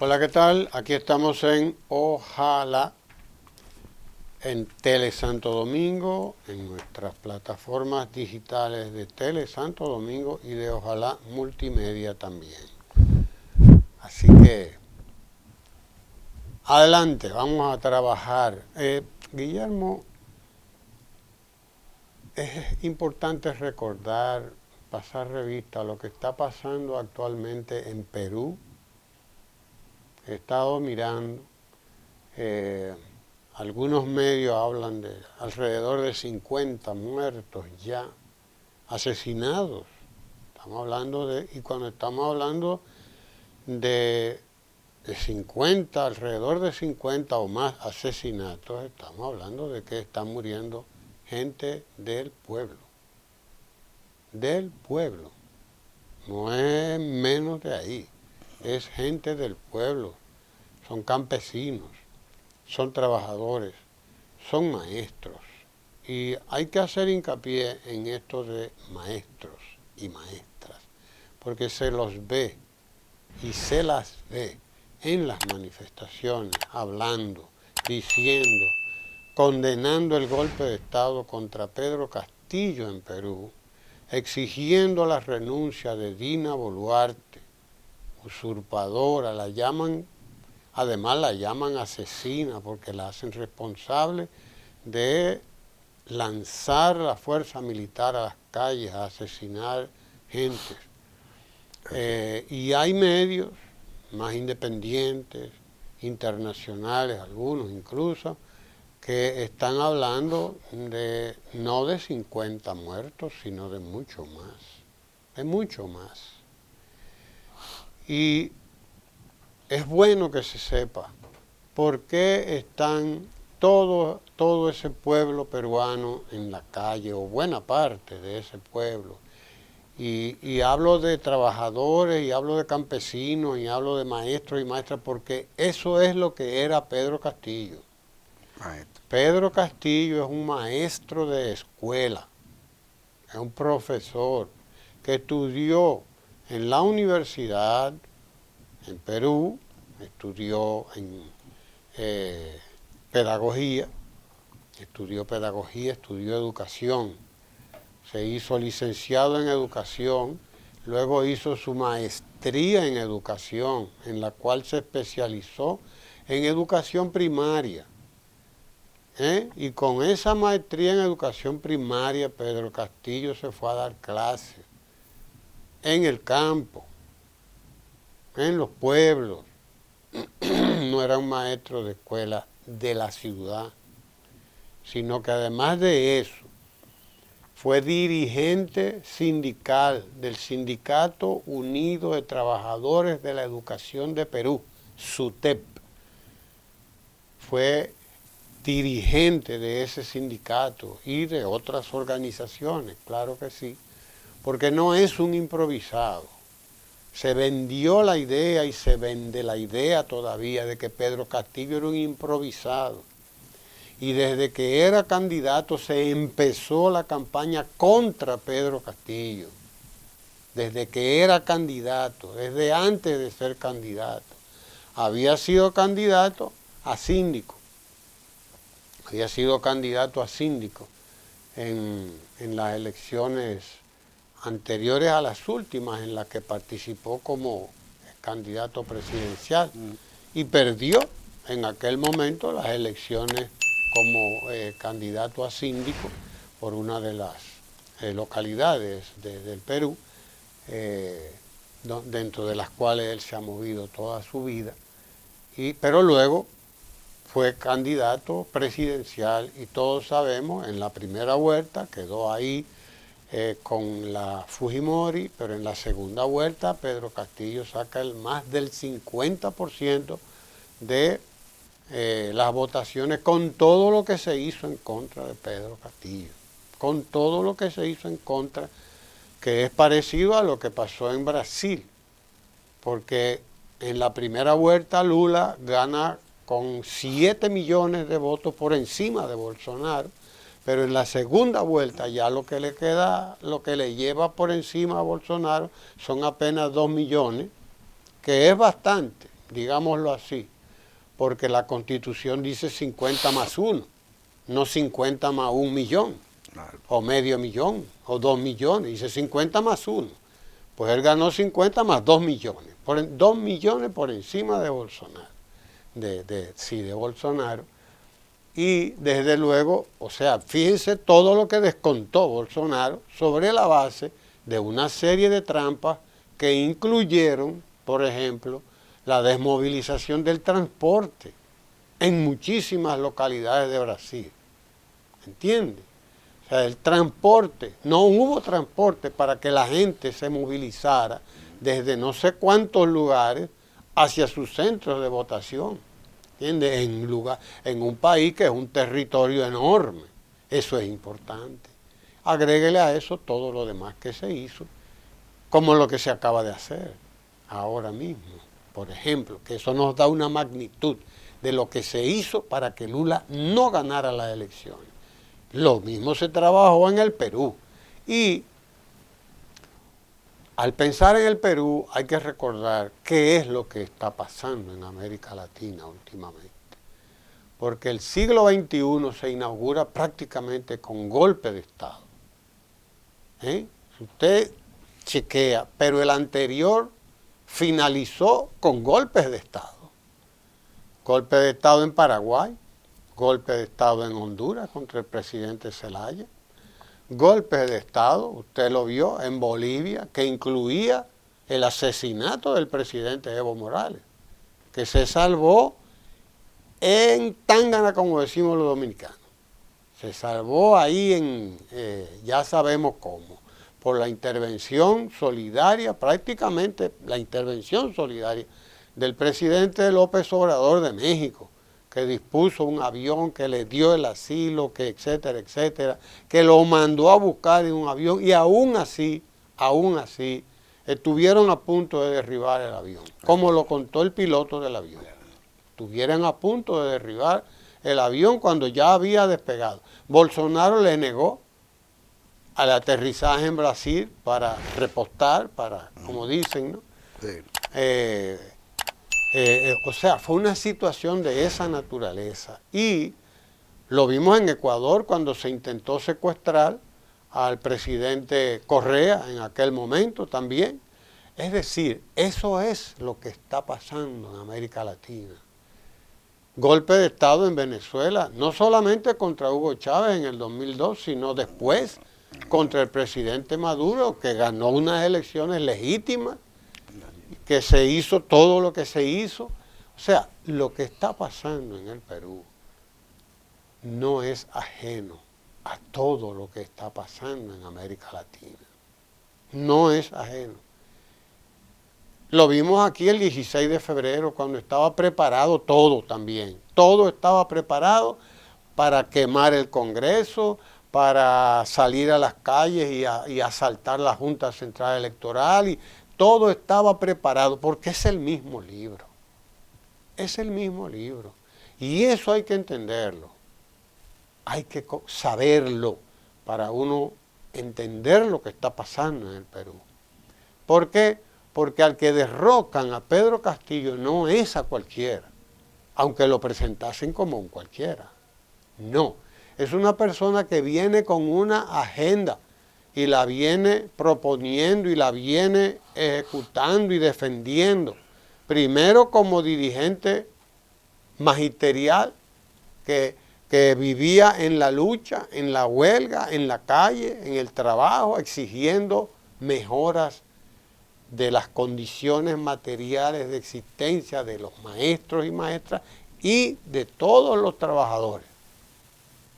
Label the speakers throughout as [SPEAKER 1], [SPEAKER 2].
[SPEAKER 1] Hola, ¿qué tal? Aquí estamos en Ojalá, en Tele Santo Domingo, en nuestras plataformas digitales de Tele Santo Domingo y de Ojalá Multimedia también. Así que, adelante, vamos a trabajar. Guillermo, es importante recordar, pasar revista a lo que está pasando actualmente en Perú. He estado mirando. Algunos medios hablan de alrededor de 50 muertos ya, asesinados. Estamos hablando de, y cuando estamos hablando de 50, alrededor de 50 o más asesinatos, estamos hablando de que están muriendo gente del pueblo. Del pueblo. No es menos de ahí. Es gente del pueblo. Son campesinos. Son trabajadores, son maestros. Y hay que hacer hincapié en esto de maestros y maestras, porque se los ve y se las ve en las manifestaciones, hablando, diciendo, condenando el golpe de Estado contra Pedro Castillo en Perú, exigiendo la renuncia de Dina Boluarte, usurpadora, la llaman. Además la llaman asesina porque la hacen responsable de lanzar la fuerza militar a las calles a asesinar gente. Y hay medios más independientes, internacionales, algunos incluso, que están hablando de no de 50 muertos, sino de mucho más, de mucho más. Y es bueno que se sepa por qué están todo ese pueblo peruano en la calle, o buena parte de ese pueblo. Y hablo de trabajadores, y hablo de campesinos, y hablo de maestros y maestras, porque eso es lo que era Pedro Castillo. Maestro. Pedro Castillo es un maestro de escuela, es un profesor que estudió en la universidad, en Perú, estudió en pedagogía, estudió educación, se hizo licenciado en educación, luego hizo su maestría en educación, en la cual se especializó en educación primaria. Y con esa maestría en educación primaria, Pedro Castillo se fue a dar clases en el campo, en los pueblos. No era un maestro de escuela de la ciudad, sino que además de eso, fue dirigente sindical del Sindicato Unido de Trabajadores de la Educación de Perú, SUTEP. Fue dirigente de ese sindicato y de otras organizaciones, claro que sí, porque no es un improvisado. Se vendió la idea y se vende la idea todavía de que Pedro Castillo era un improvisado. Y desde que era candidato se empezó la campaña contra Pedro Castillo. Desde que era candidato, desde antes de ser candidato. Había sido candidato a síndico. Había sido candidato a síndico en las elecciones anteriores a las últimas en las que participó como candidato presidencial y perdió en aquel momento las elecciones como candidato a síndico por una de las localidades del Perú, dentro de las cuales él se ha movido toda su vida, pero luego fue candidato presidencial y todos sabemos, en la primera vuelta quedó ahí con la Fujimori, pero en la segunda vuelta Pedro Castillo saca más del 50% de las votaciones, con todo lo que se hizo en contra de Pedro Castillo, con todo lo que se hizo en contra, que es parecido a lo que pasó en Brasil, porque en la primera vuelta Lula gana con 7 millones de votos por encima de Bolsonaro, pero en la segunda vuelta ya lo que le queda, lo que le lleva por encima a Bolsonaro son apenas 2 millones, que es bastante, digámoslo así, porque la Constitución dice 50 más 1, no 50 más 1 millón, claro, o medio millón, o 2 millones, dice 50 más 1. Pues él ganó 50 más 2 millones, 2 millones por encima de Bolsonaro, de Bolsonaro. Y desde luego, o sea, fíjense todo lo que descontó Bolsonaro sobre la base de una serie de trampas que incluyeron, por ejemplo, la desmovilización del transporte en muchísimas localidades de Brasil. ¿Entiende? O sea, el transporte, no hubo transporte para que la gente se movilizara desde no sé cuántos lugares hacia sus centros de votación. ¿Entiendes? En un país que es un territorio enorme. Eso es importante. Agréguele a eso todo lo demás que se hizo, como lo que se acaba de hacer ahora mismo. Por ejemplo, que eso nos da una magnitud de lo que se hizo para que Lula no ganara las elecciones. Lo mismo se trabajó en el Perú. Y al pensar en el Perú hay que recordar qué es lo que está pasando en América Latina últimamente. Porque el siglo XXI se inaugura prácticamente con golpe de Estado. Si usted chequea, pero el anterior finalizó con golpes de Estado. Golpe de Estado en Paraguay, golpe de Estado en Honduras contra el presidente Zelaya, golpes de Estado, usted lo vio, en Bolivia, que incluía el asesinato del presidente Evo Morales, que se salvó en tángana, como decimos los dominicanos. Se salvó ahí ya sabemos cómo, por la intervención solidaria, prácticamente la intervención solidaria del presidente López Obrador de México, que dispuso un avión, que le dio el asilo, que etcétera, etcétera, que lo mandó a buscar en un avión y aún así, estuvieron a punto de derribar el avión, como lo contó el piloto del avión. Estuvieron a punto de derribar el avión cuando ya había despegado. Bolsonaro le negó al aterrizaje en Brasil para repostar, para, como dicen, ¿no? Sí. O sea, fue una situación de esa naturaleza. Y lo vimos en Ecuador cuando se intentó secuestrar al presidente Correa en aquel momento también. Es decir, eso es lo que está pasando en América Latina. Golpe de Estado en Venezuela, no solamente contra Hugo Chávez en el 2002, sino después contra el presidente Maduro, que ganó unas elecciones legítimas, que se hizo todo lo que se hizo. O sea, lo que está pasando en el Perú no es ajeno a todo lo que está pasando en América Latina. No es ajeno. Lo vimos aquí el 16 de febrero, cuando estaba preparado todo también. Todo estaba preparado para quemar el Congreso, para salir a las calles y asaltar la Junta Central Electoral. Y todo estaba preparado, porque es el mismo libro. Es el mismo libro. Y eso hay que entenderlo. Hay que saberlo para uno entender lo que está pasando en el Perú. ¿Por qué? Porque al que derrocan a Pedro Castillo no es a cualquiera, aunque lo presentasen como un cualquiera. No, es una persona que viene con una agenda y la viene proponiendo y la viene ejecutando y defendiendo. Primero como dirigente magisterial que vivía en la lucha, en la huelga, en la calle, en el trabajo, exigiendo mejoras de las condiciones materiales de existencia de los maestros y maestras y de todos los trabajadores,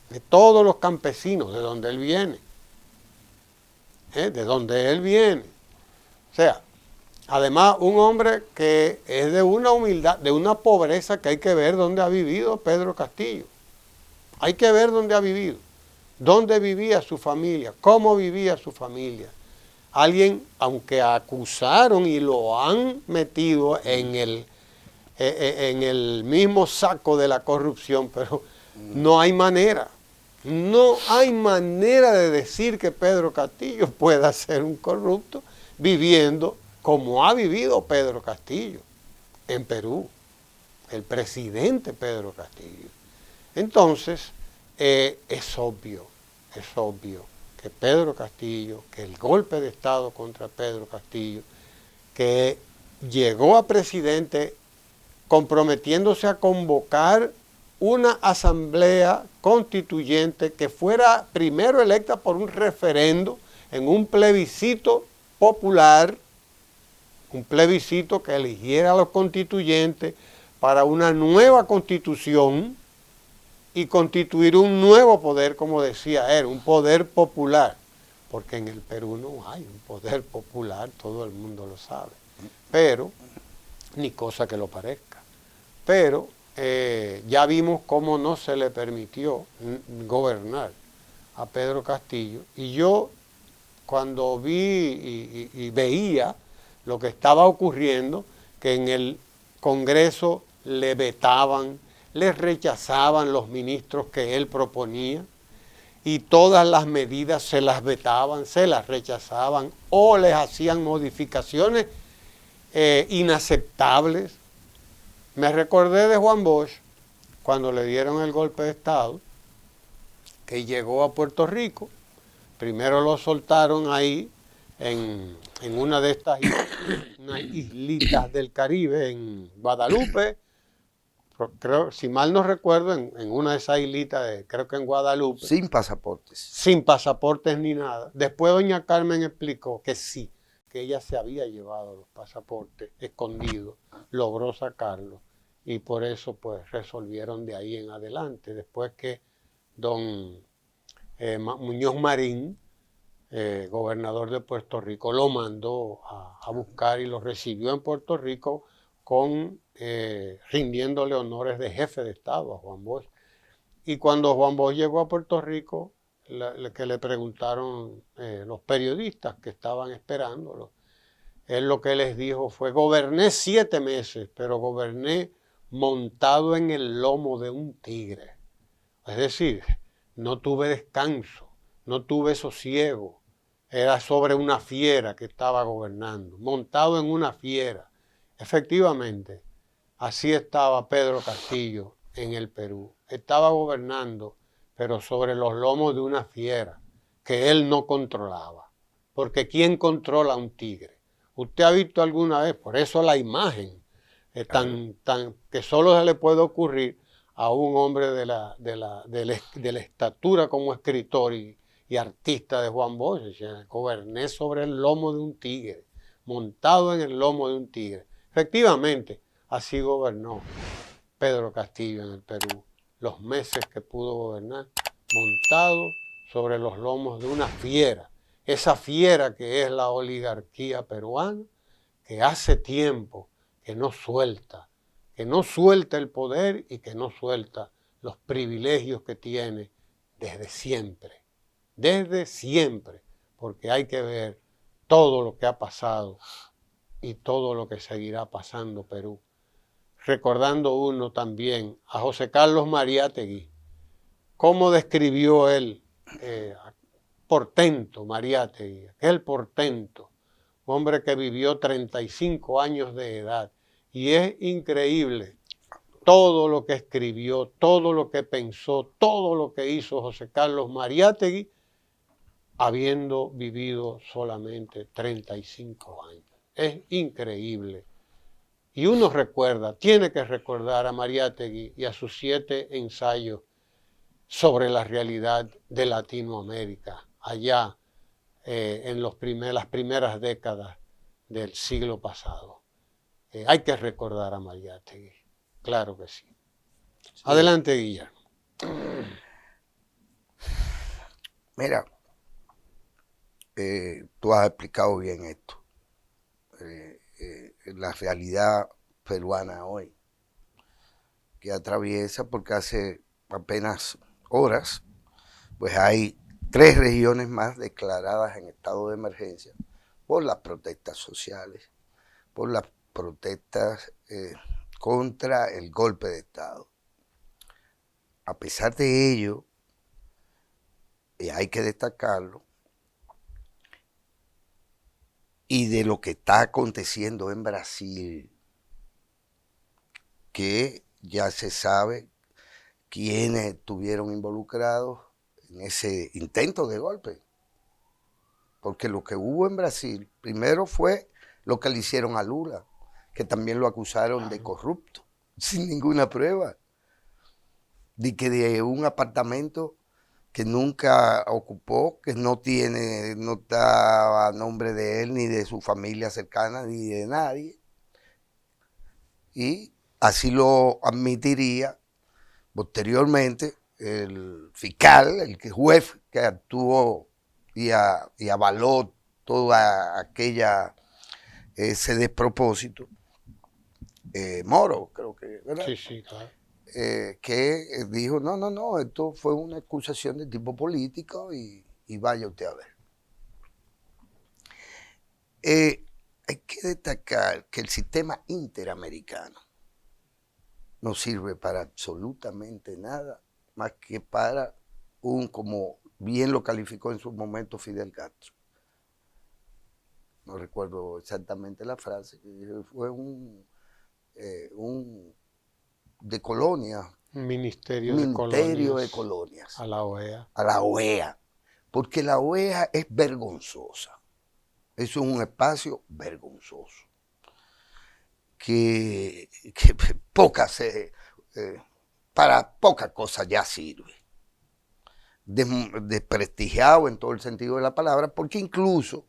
[SPEAKER 1] de todos los campesinos, de donde él viene. De donde él viene. O sea, además un hombre que es de una humildad, de una pobreza que hay que ver dónde ha vivido Pedro Castillo. Hay que ver dónde ha vivido, dónde vivía su familia, cómo vivía su familia. Alguien, aunque acusaron y lo han metido en el mismo saco de la corrupción, pero no hay manera. No hay manera de decir que Pedro Castillo pueda ser un corrupto viviendo como ha vivido Pedro Castillo. en Perú, el presidente Pedro Castillo. Entonces, es obvio que Pedro Castillo, que el golpe de Estado contra Pedro Castillo, que llegó a presidente comprometiéndose a convocar una asamblea constituyente que fuera primero electa por un referendo en un plebiscito popular, un plebiscito que eligiera a los constituyentes para una nueva constitución y constituir un nuevo poder, como decía él, un poder popular, porque en el Perú no hay un poder popular, todo el mundo lo sabe, pero, ni cosa que lo parezca, pero ya vimos cómo no se le permitió gobernar a Pedro Castillo, y yo cuando vi y veía lo que estaba ocurriendo, que en el Congreso le vetaban, le rechazaban los ministros que él proponía, y todas las medidas se las vetaban, se las rechazaban o les hacían modificaciones inaceptables. Me recordé de Juan Bosch cuando le dieron el golpe de Estado, que llegó a Puerto Rico. Primero lo soltaron ahí en una de estas islitas del Caribe, en Guadalupe. Creo, si mal no recuerdo, en una de esas islitas, creo que en Guadalupe.
[SPEAKER 2] Sin pasaportes.
[SPEAKER 1] Sin pasaportes ni nada. Después doña Carmen explicó que sí, que ella se había llevado los pasaportes escondidos, logró sacarlos, y por eso pues resolvieron de ahí en adelante. Después que don Muñoz Marín, gobernador de Puerto Rico, lo mandó a buscar y lo recibió en Puerto Rico rindiéndole honores de jefe de Estado a Juan Bosch. Y cuando Juan Bosch llegó a Puerto Rico, que le preguntaron los periodistas que estaban esperándolo, él lo que les dijo fue: goberné 7 meses, pero goberné montado en el lomo de un tigre. Es decir, no tuve descanso, no tuve sosiego, era sobre una fiera que estaba gobernando, montado en una fiera. Efectivamente, así estaba Pedro Castillo en el Perú. Estaba gobernando, pero sobre los lomos de una fiera que él no controlaba. Porque ¿quién controla a un tigre? ¿Usted ha visto alguna vez? Por eso la imagen que solo se le puede ocurrir a un hombre de la estatura como escritor y artista de Juan Bosch. Goberné sobre el lomo de un tigre, montado en el lomo de un tigre. Efectivamente, así gobernó Pedro Castillo en el Perú, los meses que pudo gobernar, montado sobre los lomos de una fiera, esa fiera que es la oligarquía peruana, que hace tiempo que no suelta el poder y que no suelta los privilegios que tiene desde siempre, porque hay que ver todo lo que ha pasado y todo lo que seguirá pasando Perú. Recordando uno también a José Carlos Mariátegui, cómo describió él portento Mariátegui, aquel portento, un hombre que vivió 35 años de edad, y es increíble todo lo que escribió, todo lo que pensó, todo lo que hizo José Carlos Mariátegui, habiendo vivido solamente 35 años. Es increíble. Y uno tiene que recordar a Mariátegui y a sus 7 ensayos sobre la realidad de Latinoamérica, allá en las primeras décadas del siglo pasado. Hay que recordar a Mariátegui, claro que sí. Adelante, Guillermo.
[SPEAKER 2] Mira, tú has explicado bien esto. La realidad peruana hoy, que atraviesa, porque hace apenas horas, pues hay 3 regiones más declaradas en estado de emergencia por las protestas sociales, por las protestas contra el golpe de Estado. A pesar de ello, y hay que destacarlo, y de lo que está aconteciendo en Brasil, que ya se sabe quiénes estuvieron involucrados en ese intento de golpe. Porque lo que hubo en Brasil, primero fue lo que le hicieron a Lula, que también lo acusaron de corrupto, sin ninguna prueba. De que de un apartamento que nunca ocupó, que no está a nombre de él, ni de su familia cercana, ni de nadie. Y así lo admitiría posteriormente el fiscal, el juez que actuó y avaló toda ese despropósito, Moro, creo que, ¿verdad?
[SPEAKER 1] Sí, sí, claro.
[SPEAKER 2] Que dijo, no, esto fue una acusación de tipo político y vaya usted a ver. Hay que destacar que el sistema interamericano no sirve para absolutamente nada más que para como bien lo calificó en su momento Fidel Castro. No recuerdo exactamente la frase, fue un de colonia.
[SPEAKER 1] Ministerio
[SPEAKER 2] de Colonias.
[SPEAKER 1] A la OEA.
[SPEAKER 2] A la OEA. Porque la OEA es vergonzosa. Eso es un espacio vergonzoso. Que para pocas cosas ya sirve. Desprestigiado en todo el sentido de la palabra, porque incluso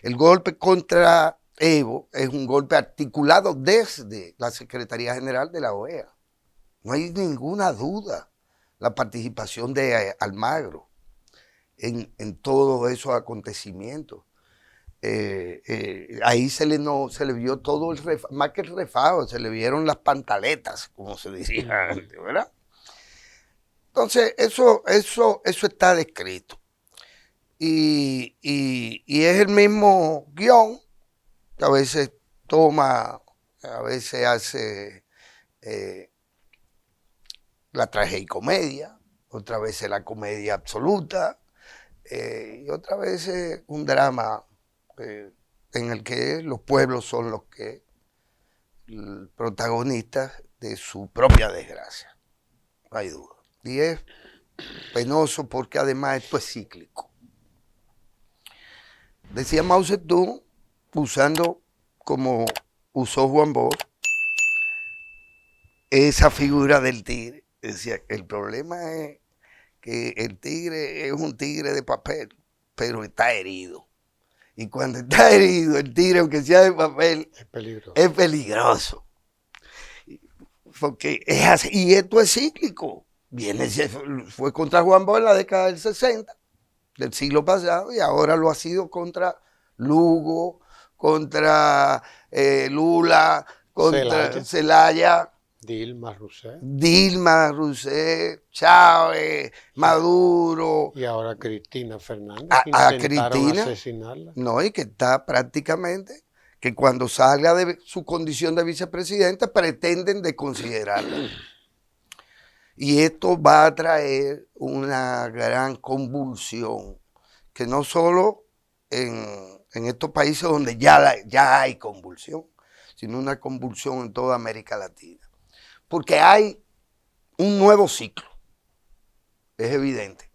[SPEAKER 2] el golpe contra Evo es un golpe articulado desde la Secretaría General de la OEA. No hay ninguna duda la participación de Almagro en todos esos acontecimientos. Ahí se le vio todo más que el refajo, se le vieron las pantaletas, como se decía antes, ¿verdad? Entonces, eso está descrito. Y es el mismo guión que a veces toma, a veces hace la tragicomedia, otra vez la comedia absoluta, y otra vez un drama en el que los pueblos son los que protagonistas de su propia desgracia, no hay duda. Y es penoso porque además esto es cíclico. Decía Mao Zedong, usando como usó Juan Bosch, esa figura del tigre. Decía, el problema es que el tigre es un tigre de papel, pero está herido. Y cuando está herido, el tigre, aunque sea de papel, es peligroso. Porque es así, y esto es cíclico. Fue contra Juan Bosch en la década del 60, del siglo pasado, y ahora lo ha sido contra Lugo, contra Lula, contra Zelaya.
[SPEAKER 1] Dilma Rousseff,
[SPEAKER 2] Chávez, Maduro.
[SPEAKER 1] Y ahora Cristina Fernández, que intentaron asesinarla.
[SPEAKER 2] No, y que está prácticamente, que cuando salga de su condición de vicepresidenta pretenden desconsiderarla. Y esto va a traer una gran convulsión, que no solo en estos países donde ya hay convulsión, sino una convulsión en toda América Latina. Porque hay un nuevo ciclo, es evidente.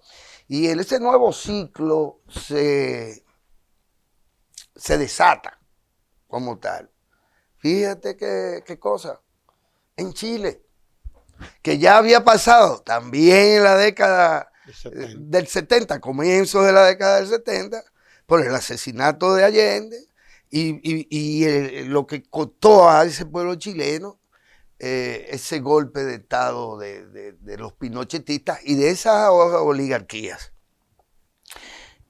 [SPEAKER 2] Y en ese nuevo ciclo se desata como tal. Fíjate qué cosa. En Chile, que ya había pasado también en la década del 70, comienzos de la década del 70, por el asesinato de Allende y lo que costó a ese pueblo chileno ese golpe de Estado de los pinochetistas y de esas oligarquías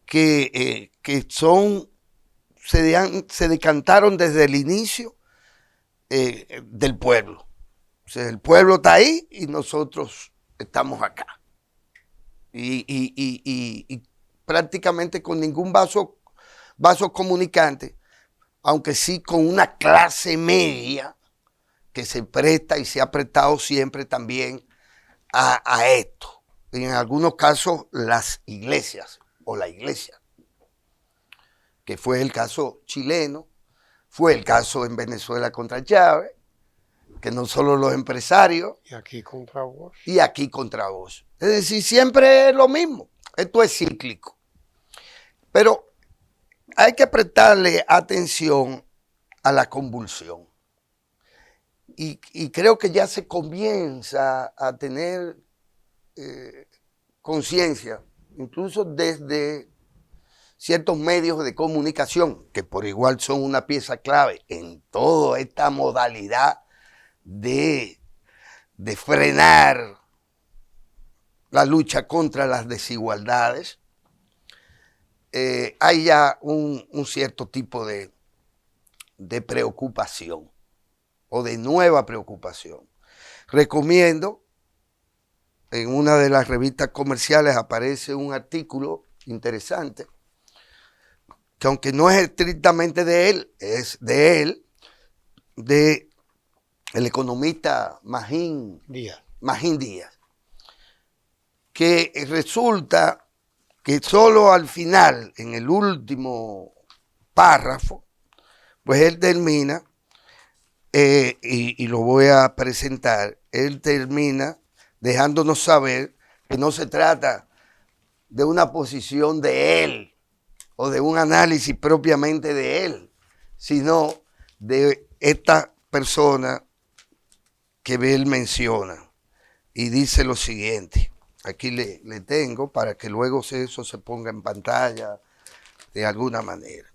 [SPEAKER 2] que se decantaron desde el inicio del pueblo. O sea, el pueblo está ahí y nosotros estamos acá. Y prácticamente con ningún vaso comunicante, aunque sí con una clase media que se presta y se ha prestado siempre también a esto. En algunos casos las iglesias o la iglesia, que fue el caso chileno, fue el caso en Venezuela contra Chávez, que no solo los empresarios.
[SPEAKER 1] Y aquí contra vos.
[SPEAKER 2] Y aquí contra vos. Es decir, siempre es lo mismo. Esto es cíclico. Pero hay que prestarle atención a la convulsión. Y creo que ya se comienza a tener conciencia, incluso desde ciertos medios de comunicación, que por igual son una pieza clave en toda esta modalidad de frenar la lucha contra las desigualdades. Hay ya un cierto tipo de preocupación o de nueva preocupación. Recomiendo, en una de las revistas comerciales aparece un artículo interesante, que aunque no es estrictamente de él, es de él, de el economista Magín Díaz, que resulta que solo al final, en el último párrafo, pues él termina, y lo voy a presentar, él termina dejándonos saber que no se trata de una posición de él o de un análisis propiamente de él, sino de esta persona que él menciona. Y dice lo siguiente, aquí le tengo para que luego eso se ponga en pantalla de alguna manera.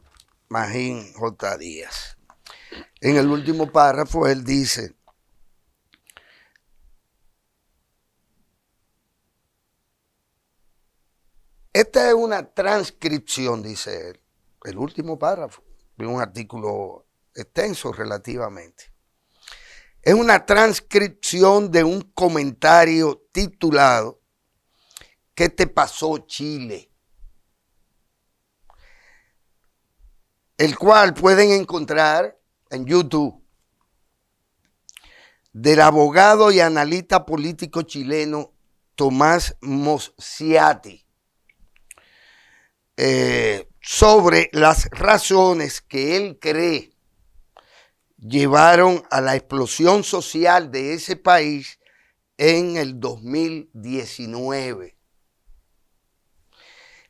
[SPEAKER 2] Magín J. Díaz. En el último párrafo él dice: esta es una transcripción, dice él, el último párrafo de un artículo extenso relativamente. Es una transcripción de un comentario titulado ¿Qué te pasó, Chile?, el cual pueden encontrar en YouTube, del abogado y analista político chileno Tomás Mosciati, sobre las razones que él cree llevaron a la explosión social de ese país en el 2019.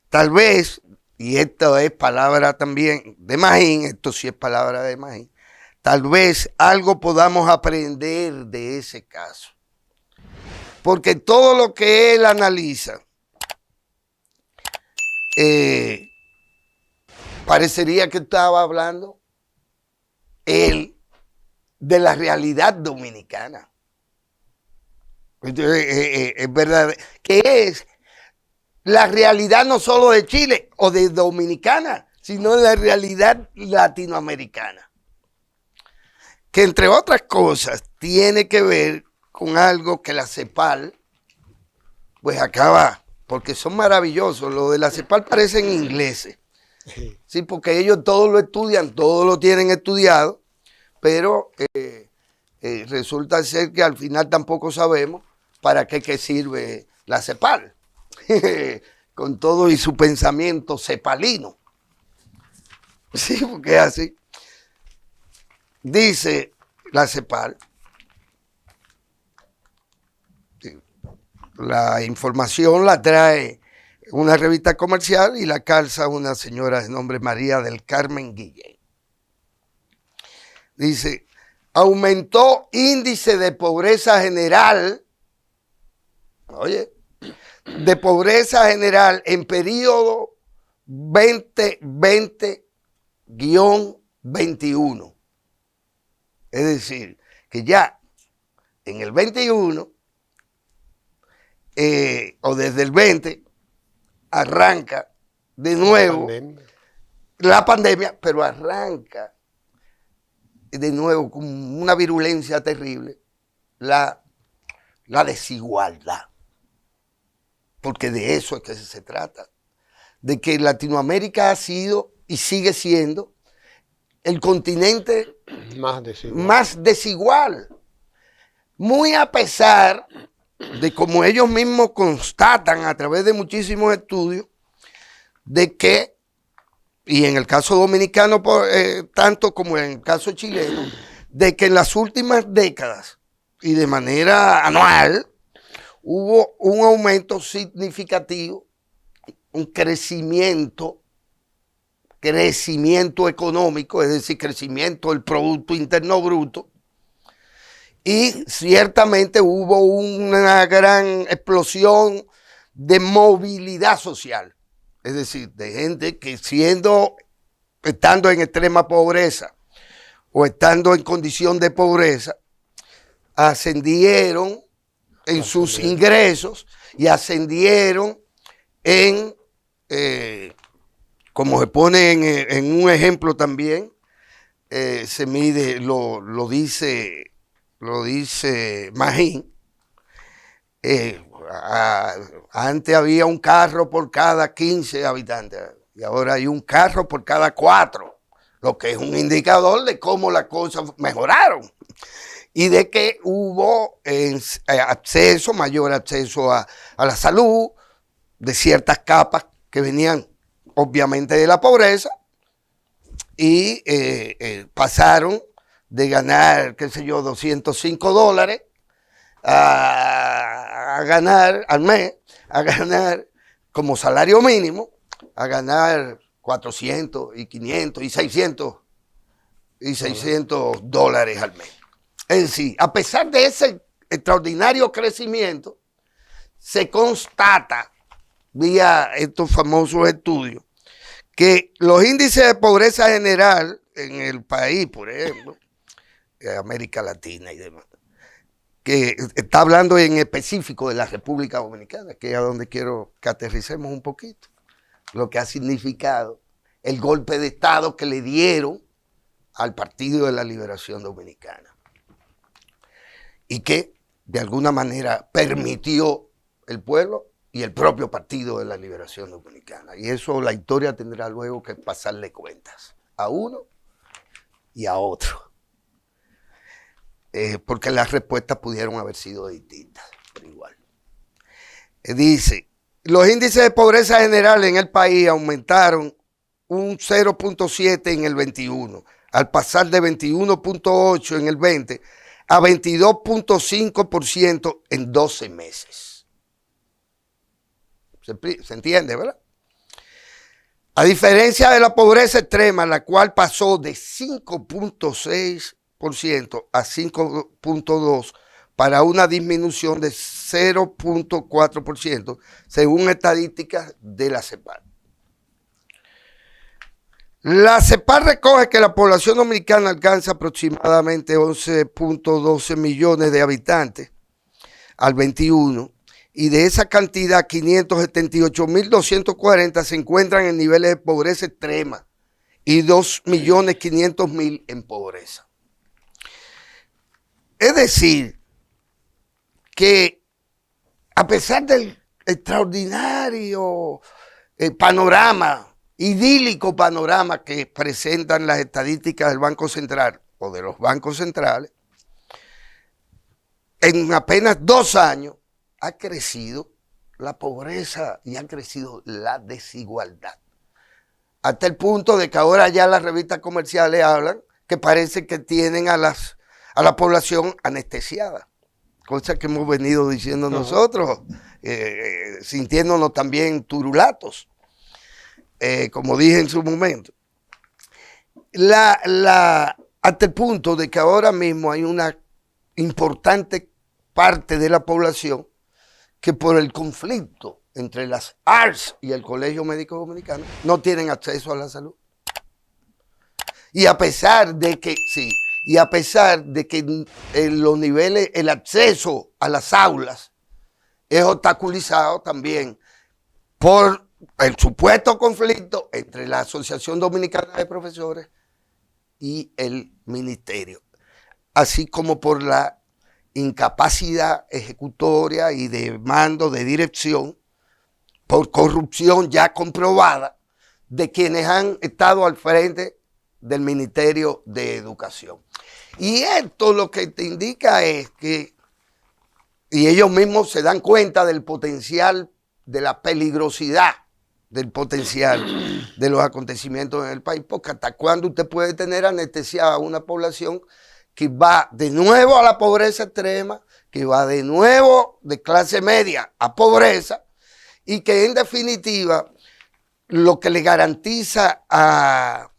[SPEAKER 2] Tal vez, y esto es palabra también de Magín, esto sí es palabra de Magín, tal vez algo podamos aprender de ese caso. Porque todo lo que él analiza parecería que estaba hablando él de la realidad dominicana. Es verdad que es la realidad no solo de Chile o de Dominicana, sino la realidad latinoamericana, que entre otras cosas tiene que ver con algo que la CEPAL pues acaba, porque son maravillosos, lo de la CEPAL parecen ingleses, sí, porque ellos todo lo estudian, todo lo tienen estudiado, pero resulta ser que al final tampoco sabemos para qué sirve la CEPAL, con todo y su pensamiento cepalino. Sí, porque es así. Dice la CEPAL, la información la trae una revista comercial y la calza una señora de nombre María del Carmen Guillén. Dice, aumentó índice de pobreza general, oye, de pobreza general en periodo 2020-21. Es decir, que ya en el 21 o desde el 20 arranca de nuevo la pandemia, pero arranca de nuevo con una virulencia terrible la desigualdad. Porque de eso es que se trata, de que Latinoamérica ha sido y sigue siendo el continente más desigual, muy a pesar de, como ellos mismos constatan a través de muchísimos estudios, de que, y en el caso dominicano tanto como en el caso chileno, de que en las últimas décadas y de manera anual hubo un aumento significativo, un crecimiento económico, es decir, crecimiento del Producto Interno Bruto, y ciertamente hubo una gran explosión de movilidad social, es decir, de gente que estando en extrema pobreza o estando en condición de pobreza, ascendieron en sus ingresos y ascendieron en, como se pone en un ejemplo también, se mide, lo dice Magín, antes había un carro por cada 15 habitantes y ahora hay un carro por cada 4, lo que es un indicador de cómo las cosas mejoraron y de que hubo mayor acceso a la salud de ciertas capas que venían obviamente de la pobreza y pasaron de ganar, qué sé yo, $205 a ganar al mes, a ganar como salario mínimo, a ganar 400 y 500 y 600 dólares al mes. Es decir, a pesar de ese extraordinario crecimiento, se constata vía estos famosos estudios que los índices de pobreza general en el país, por ejemplo, América Latina y demás, que está hablando en específico de la República Dominicana, que es a donde quiero que aterricemos un poquito, lo que ha significado el golpe de Estado que le dieron al Partido de la Liberación Dominicana y que de alguna manera permitió el pueblo y el propio Partido de la Liberación Dominicana. Y eso la historia tendrá luego que pasarle cuentas a uno y a otro. Porque las respuestas pudieron haber sido distintas, pero igual. Dice, los índices de pobreza general en el país aumentaron un 0.7 en el 21, al pasar de 21.8 en el 20 a 22.5% en 12 meses. ¿Se entiende, verdad? A diferencia de la pobreza extrema, la cual pasó de 5.6% a 5.2% para una disminución de 0.4% según estadísticas de la CEPAL. La CEPAL recoge que la población dominicana alcanza aproximadamente 11.12 millones de habitantes al 21 y de esa cantidad 578.240 se encuentran en niveles de pobreza extrema y 2.500.000 en pobreza. Es decir, que a pesar del extraordinario panorama, idílico panorama que presentan las estadísticas del Banco Central o de los bancos centrales, en apenas 2 años ha crecido la pobreza y ha crecido la desigualdad. Hasta el punto de que ahora ya las revistas comerciales hablan que parece que tienen a la población anestesiada, cosa que hemos venido diciendo nosotros, sintiéndonos también turulatos, como dije en su momento. Hasta el punto de que ahora mismo hay una importante parte de la población que por el conflicto entre las ARS y el Colegio Médico Dominicano no tienen acceso a la salud. Y a pesar de que, los niveles, el acceso a las aulas es obstaculizado también por el supuesto conflicto entre la Asociación Dominicana de Profesores y el Ministerio, así como por la incapacidad ejecutoria y de mando de dirección por corrupción ya comprobada de quienes han estado al frente del Ministerio de Educación. Y esto lo que te indica es que, y ellos mismos se dan cuenta del potencial, de la peligrosidad del potencial de los acontecimientos en el país, porque hasta cuándo usted puede tener anestesiada a una población que va de nuevo a la pobreza extrema, que va de nuevo de clase media a pobreza, y que en definitiva lo que le garantiza a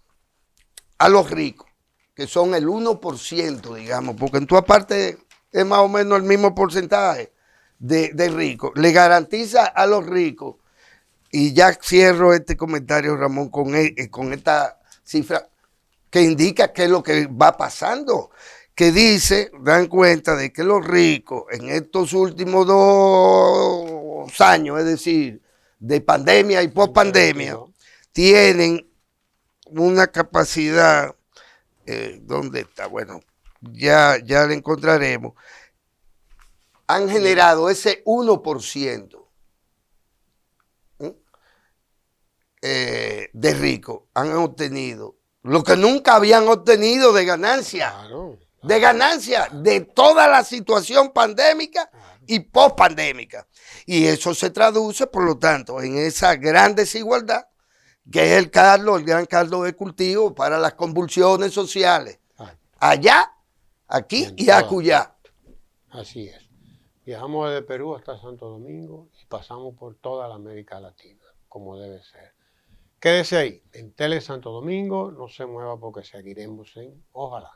[SPEAKER 2] los ricos, que son el 1%, digamos, porque en toda parte es más o menos el mismo porcentaje de ricos, le garantiza a los ricos, y ya cierro este comentario, Ramón, con esta cifra que indica qué es lo que va pasando, que dice, dan cuenta de que los ricos en estos últimos 2 años, es decir, de pandemia y pospandemia, tienen una capacidad, ¿dónde está? Bueno, ya la encontraremos, han generado ese 1% de ricos, han obtenido lo que nunca habían obtenido de ganancia, de ganancia de toda la situación pandémica y pospandémica. Y eso se traduce, por lo tanto, en esa gran desigualdad, que es el gran caldo de cultivo para las convulsiones sociales. Allá, aquí y acullá.
[SPEAKER 1] Así es. Viajamos desde Perú hasta Santo Domingo y pasamos por toda la América Latina, como debe ser. Quédese ahí, en Tele Santo Domingo, no se mueva porque seguiremos en Ojalá.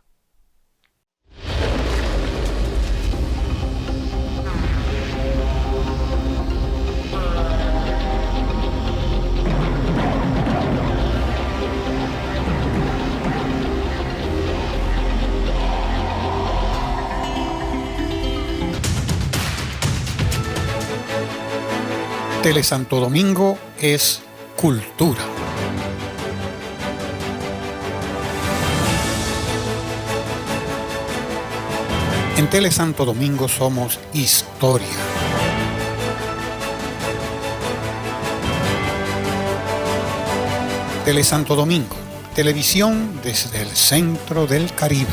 [SPEAKER 3] Tele Santo Domingo es cultura. En Tele Santo Domingo somos historia. Tele Santo Domingo, televisión desde el centro del Caribe.